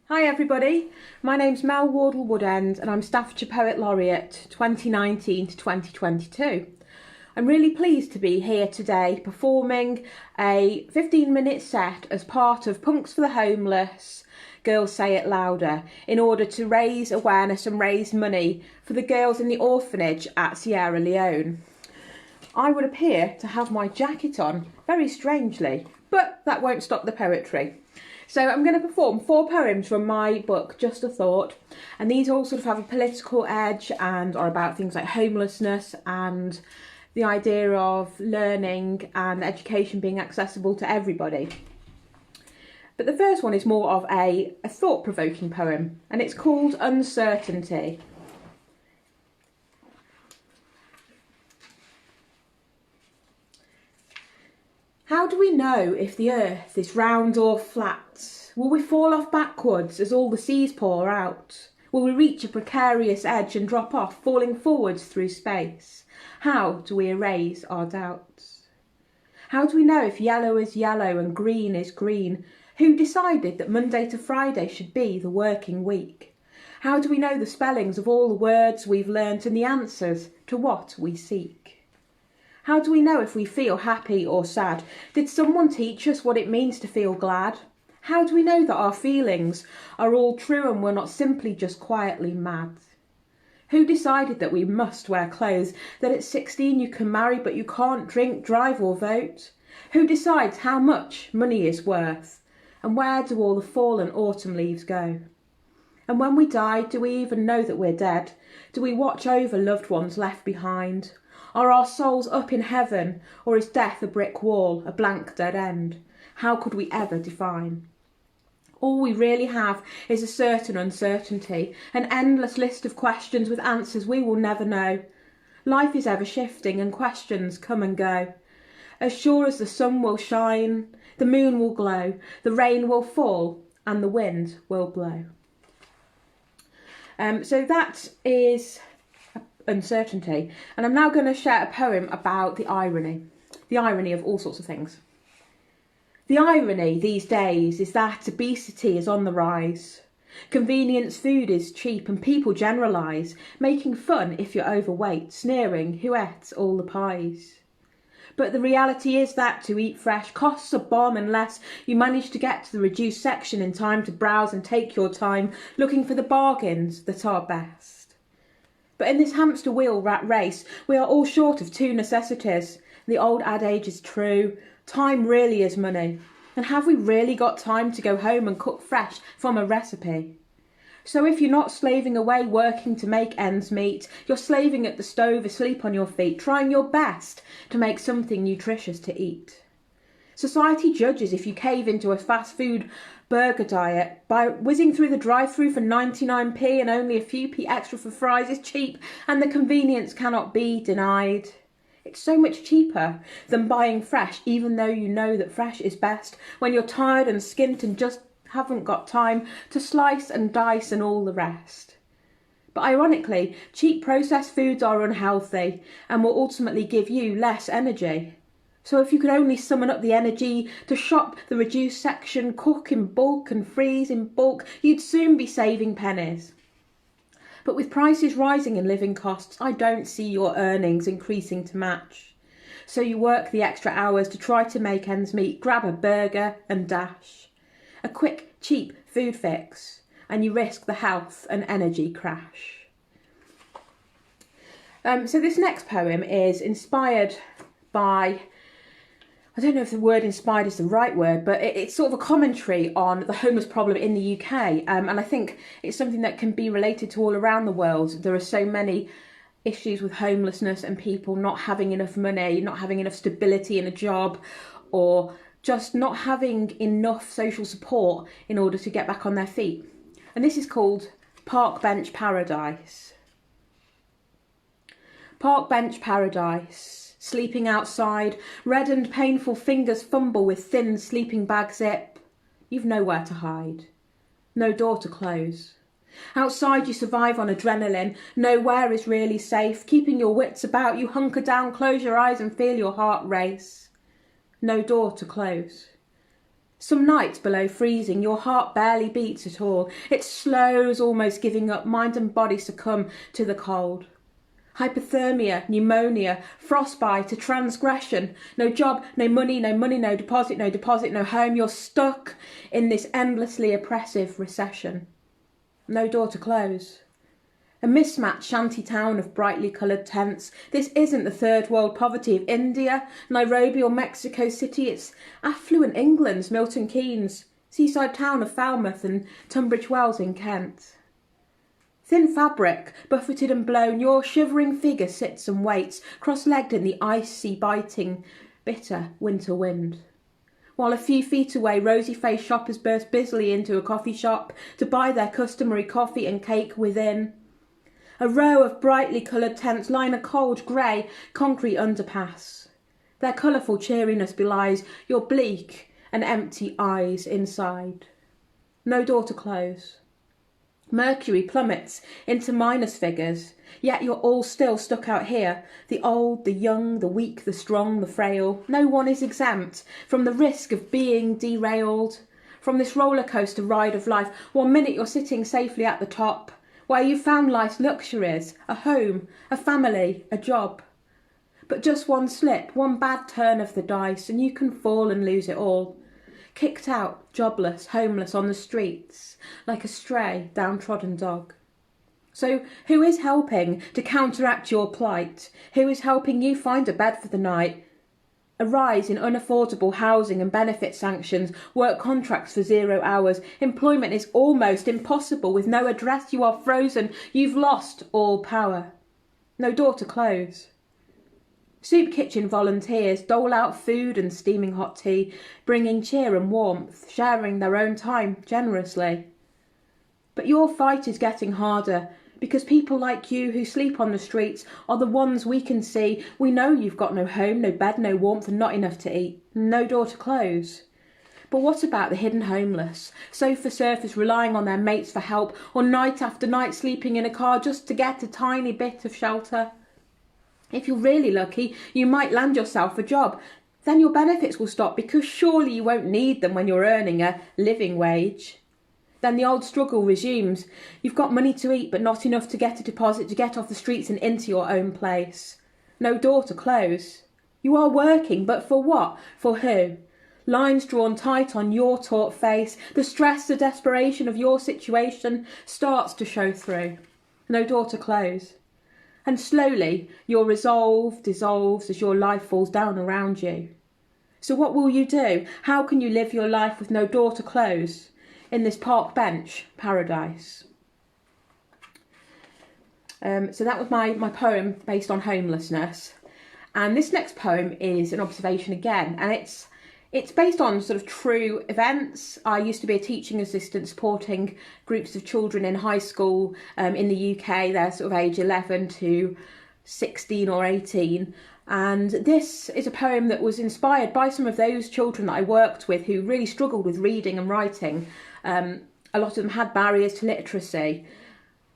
Hi everybody, my name's Mel Wardle Woodend and I'm Staffordshire Poet Laureate 2019 to 2022. I'm really pleased to be here today performing a 15-minute set as part of Punks for the Homeless, Girls Say It Louder, in order to raise awareness and raise money for the girls in the orphanage at Sierra Leone. I would appear to have my jacket on, very strangely, but that won't stop the poetry. So I'm going to perform 4 poems from my book, Just a Thought, and these all sort of have a political edge and are about things like homelessness and the idea of learning and education being accessible to everybody. But the first one is more of a thought-provoking poem, and it's called Uncertainty. How do we know if the earth is round or flat? Will we fall off backwards as all the seas pour out? Will we reach a precarious edge and drop off, falling forwards through space? How do we erase our doubts? How do we know if yellow is yellow and green is green? Who decided that Monday to Friday should be the working week? How do we know the spellings of all the words we've learnt and the answers to what we seek? How do we know if we feel happy or sad? Did someone teach us what it means to feel glad? How do we know that our feelings are all true and we're not simply just quietly mad? Who decided that we must wear clothes, that at 16 you can marry but you can't drink, drive or vote? Who decides how much money is worth? And where do all the fallen autumn leaves go? And when we die, do we even know that we're dead? Do we watch over loved ones left behind? Are our souls up in heaven, or is death a brick wall, a blank dead end? How could we ever define? All we really have is a certain uncertainty, an endless list of questions with answers we will never know. Life is ever shifting and questions come and go. As sure as the sun will shine, the moon will glow, the rain will fall and the wind will blow. So that is uncertainty, and I'm now going to share a poem about the irony of all sorts of things. The irony these days is that obesity is on the rise. Convenience food is cheap and people generalise, making fun if you're overweight, sneering who ate all the pies. But the reality is that to eat fresh costs a bomb unless you manage to get to the reduced section in time to browse and take your time looking for the bargains that are best. But in this hamster wheel rat race, we are all short of 2 necessities. The old adage is true, time really is money. And have we really got time to go home and cook fresh from a recipe? So if you're not slaving away working to make ends meet, you're slaving at the stove asleep on your feet, trying your best to make something nutritious to eat. Society judges if you cave into a fast food burger diet by whizzing through the drive-through for 99p and only a few p extra for fries is cheap, and the convenience cannot be denied. It's so much cheaper than buying fresh, even though you know that fresh is best when you're tired and skint and just haven't got time to slice and dice and all the rest. But ironically, cheap processed foods are unhealthy and will ultimately give you less energy. So if you could only summon up the energy to shop the reduced section, cook in bulk and freeze in bulk, you'd soon be saving pennies. But with prices rising in living costs, I don't see your earnings increasing to match. So you work the extra hours to try to make ends meet, grab a burger and dash. A quick, cheap food fix, and you risk the health and energy crash. So this next poem is inspired by, I don't know if the word inspired is the right word, but it's sort of a commentary on the homeless problem in the UK. And I think it's something that can be related to all around the world. There are so many issues with homelessness and people not having enough money, not having enough stability in a job, or just not having enough social support in order to get back on their feet. And this is called Park Bench Paradise. Park bench paradise, sleeping outside, reddened painful fingers fumble with thin sleeping bag zip. You've nowhere to hide, no door to close. Outside you survive on adrenaline, nowhere is really safe. Keeping your wits about you, hunker down, close your eyes and feel your heart race. No door to close. Some nights below freezing, your heart barely beats at all. It slows, almost giving up, mind and body succumb to the cold. Hypothermia, pneumonia, frostbite, a transgression. No job, no money, no deposit, no home. You're stuck in this endlessly oppressive recession. No door to close. A mismatched shanty town of brightly coloured tents. This isn't the third world poverty of India, Nairobi or Mexico City. It's affluent England's Milton Keynes, seaside town of Falmouth and Tunbridge Wells in Kent. Thin fabric, buffeted and blown, your shivering figure sits and waits, cross-legged in the icy, biting, bitter winter wind. While a few feet away, rosy-faced shoppers burst busily into a coffee shop to buy their customary coffee and cake within. A row of brightly coloured tents line a cold, grey, concrete underpass. Their colourful cheeriness belies your bleak and empty eyes inside. No door to close. Mercury plummets into minus figures, yet you're all still stuck out here. The old, the young, the weak, the strong, the frail. No one is exempt from the risk of being derailed. From this roller coaster ride of life, 1 minute you're sitting safely at the top, where you found life's luxuries, a home, a family, a job. But just one slip, one bad turn of the dice, and you can fall and lose it all. Kicked out, jobless, homeless on the streets, like a stray, downtrodden dog. So who is helping to counteract your plight? Who is helping you find a bed for the night? A rise in unaffordable housing and benefit sanctions, work contracts for 0 hours. Employment is almost impossible. With no address, you are frozen. You've lost all power. No door to close. Soup kitchen volunteers dole out food and steaming hot tea, bringing cheer and warmth, sharing their own time generously. But your fight is getting harder, because people like you who sleep on the streets are the ones we can see. We know you've got no home, no bed, no warmth, and not enough to eat. No door to close. But what about the hidden homeless, sofa surfers relying on their mates for help, or night after night sleeping in a car just to get a tiny bit of shelter? If you're really lucky, you might land yourself a job. Then your benefits will stop, because surely you won't need them when you're earning a living wage. Then the old struggle resumes. You've got money to eat, but not enough to get a deposit to get off the streets and into your own place. No door to close. You are working, but for what? For who? Lines drawn tight on your taut face. The stress, the desperation of your situation starts to show through. No door to close. And slowly your resolve dissolves as your life falls down around you. So what will you do? How can you live your life with no door to close in this park bench paradise? So that was my poem based on homelessness. And this next poem is an observation again, and it's based on sort of true events. I used to be a teaching assistant supporting groups of children in high school in the UK. They're sort of age 11 to 16 or 18. And this is a poem that was inspired by some of those children that I worked with who really struggled with reading and writing. A lot of them had barriers to literacy.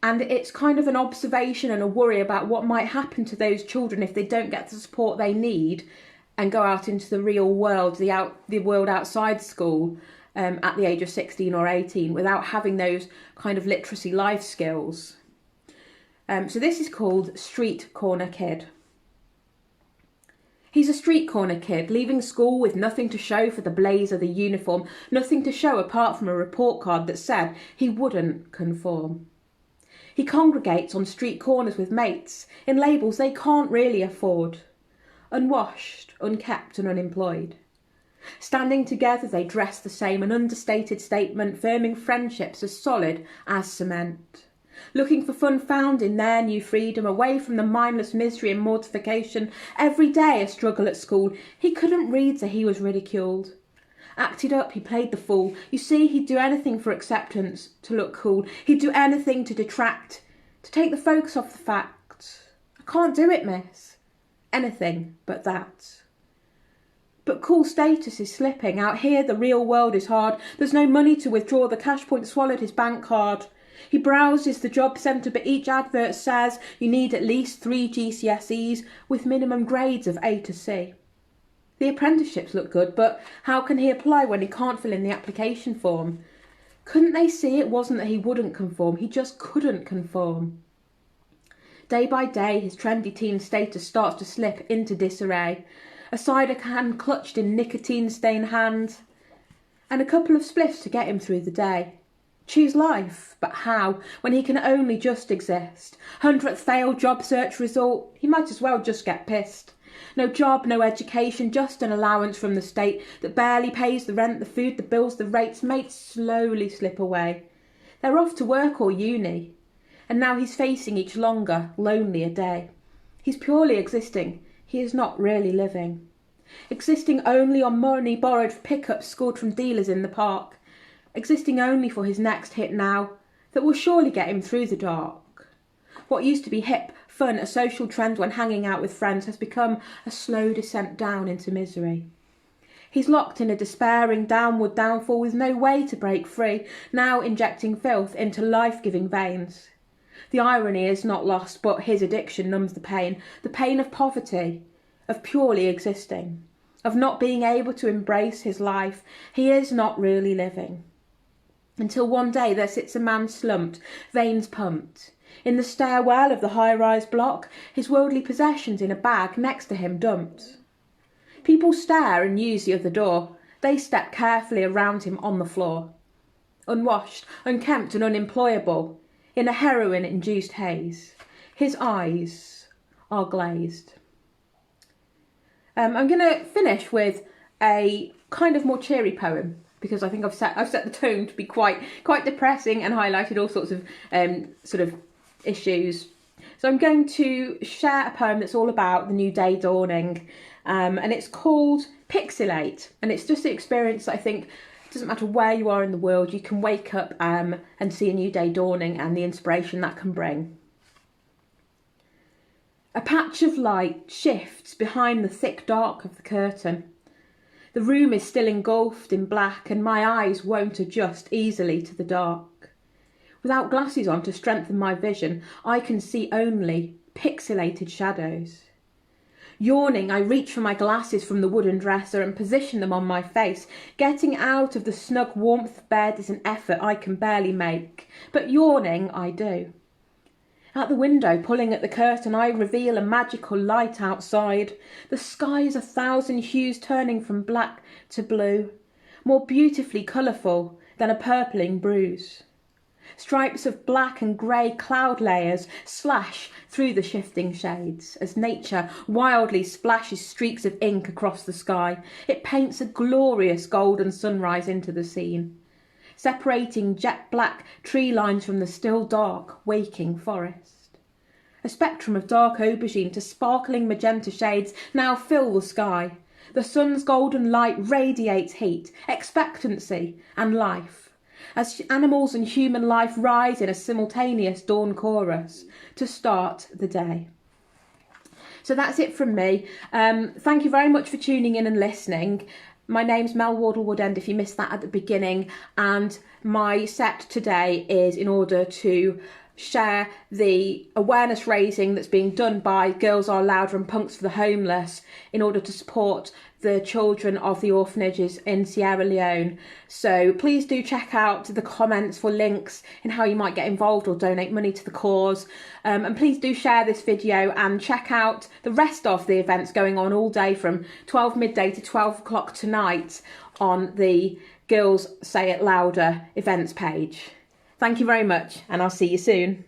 And it's kind of an observation and a worry about what might happen to those children if they don't get the support they need and go out into the real world, the world outside school at the age of 16 or 18 without having those kind of literacy life skills. So this is called Street Corner Kid. He's a street corner kid, leaving school with nothing to show for the blaze of the uniform, nothing to show apart from a report card that said he wouldn't conform. He congregates on street corners with mates, in labels they can't really afford. Unwashed, unkept and unemployed. Standing together they dress the same, an understated statement, firming friendships as solid as cement. Looking for fun found in their new freedom, away from the mindless misery and mortification. Every day a struggle at school. He couldn't read, so he was ridiculed. Acted up, he played the fool. You see, he'd do anything for acceptance, to look cool. He'd do anything to detract, to take the focus off the fact. I can't do it, miss. Anything but that. But cool status is slipping. Out here the real world is hard. There's no money to withdraw. The cash point swallowed his bank card. He browses the job centre, but each advert says you need at least 3 GCSEs with minimum grades of A to C. The apprenticeships look good, but how can he apply when he can't fill in the application form? Couldn't they see it wasn't that he wouldn't conform, he just couldn't conform? Day by day, his trendy teen status starts to slip into disarray. A cider can clutched in nicotine-stained hands, and a couple of spliffs to get him through the day. Choose life, but how, when he can only just exist? 100th failed job search result, he might as well just get pissed. No job, no education, just an allowance from the state that barely pays the rent, the food, the bills, the rates. Mates slowly slip away. They're off to work or uni, and now he's facing each longer, lonelier day. He's purely existing, he is not really living. Existing only on money borrowed for pickups scored from dealers in the park. Existing only for his next hit now, that will surely get him through the dark. What used to be hip, fun, a social trend when hanging out with friends has become a slow descent down into misery. He's locked in a despairing downward downfall with no way to break free, now injecting filth into life-giving veins. The irony is not lost, but his addiction numbs the pain of poverty, of purely existing, of not being able to embrace his life. He is not really living. Until one day there sits a man slumped, veins pumped, in the stairwell of the high-rise block, his worldly possessions in a bag next to him dumped. People stare and use the other door. They step carefully around him on the floor. Unwashed, unkempt and unemployable, in a heroin-induced haze. His eyes are glazed. I'm going to finish with a kind of more cheery poem, because I think I've set the tone to be quite depressing and highlighted all sorts of sort of issues. So I'm going to share a poem that's all about the new day dawning, and it's called Pixelate, and it's just the experience that I think it doesn't matter where you are in the world, you can wake up and see a new day dawning and the inspiration that can bring. A patch of light shifts behind the thick dark of the curtain. The room is still engulfed in black, and my eyes won't adjust easily to the dark. Without glasses on to strengthen my vision, I can see only pixelated shadows. Yawning, I reach for my glasses from the wooden dresser and position them on my face. Getting out of the snug warmth of bed is an effort I can barely make, but yawning I do. At the window, pulling at the curtain, I reveal a magical light outside. The sky is 1,000 hues turning from black to blue, more beautifully colourful than a purpling bruise. Stripes of black and grey cloud layers slash through the shifting shades as nature wildly splashes streaks of ink across the sky. It paints a glorious golden sunrise into the scene, separating jet black tree lines from the still dark, waking forest. A spectrum of dark aubergine to sparkling magenta shades now fill the sky. The sun's golden light radiates heat, expectancy and life, as animals and human life rise in a simultaneous dawn chorus to start the day. So that's it from me. Thank you very much for tuning in and listening. My name's Mel Wardle Woodend, if you missed that at the beginning, and my Sept today is in order to share the awareness raising that's being done by Girls Are Louder and Punks for the Homeless in order to support the children of the orphanages in Sierra Leone. So please do check out the comments for links in how you might get involved or donate money to the cause. And please do share this video and check out the rest of the events going on all day from 12 midday to 12 o'clock tonight on the Girls Say It Louder events page. Thank you very much, and I'll see you soon.